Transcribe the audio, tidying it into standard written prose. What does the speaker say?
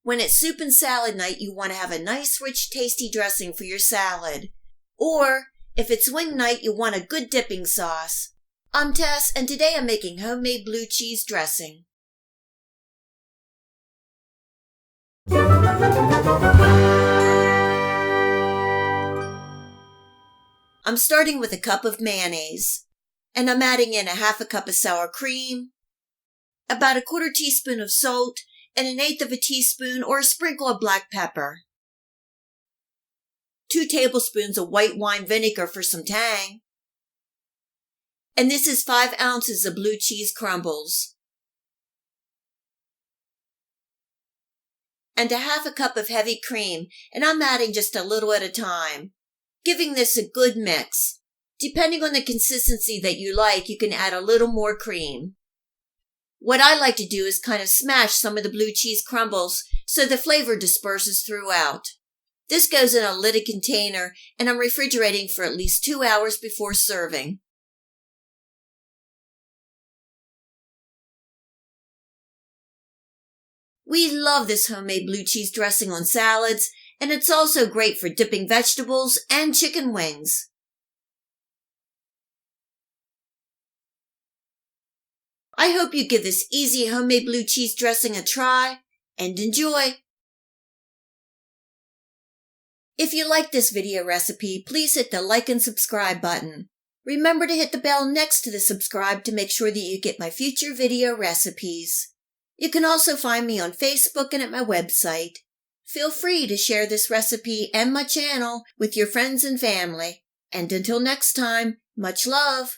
When it's soup and salad night, you want to have a nice, rich, tasty dressing for your salad. Or, if it's wing night, you want a good dipping sauce. I'm Tess, and today I'm making homemade blue cheese dressing. I'm starting with a cup of mayonnaise, and I'm adding in a half a cup of sour cream, about a quarter teaspoon of salt, and an eighth of a teaspoon or a sprinkle of black pepper. 2 tablespoons of white wine vinegar for some tang. And this is 5 ounces of blue cheese crumbles. And a half a cup of heavy cream, and I'm adding just a little at a time, giving this a good mix. Depending on the consistency that you like, you can add a little more cream. What I like to do is kind of smash some of the blue cheese crumbles so the flavor disperses throughout. This goes in a lidded container, and I'm refrigerating for at least 2 hours before serving. We love this homemade blue cheese dressing on salads, and it's also great for dipping vegetables and chicken wings. I hope you give this easy homemade blue cheese dressing a try and enjoy. If you like this video recipe, please hit the like and subscribe button. Remember to hit the bell next to the subscribe to make sure that you get my future video recipes. You can also find me on Facebook and at my website. Feel free to share this recipe and my channel with your friends and family. And until next time, much love!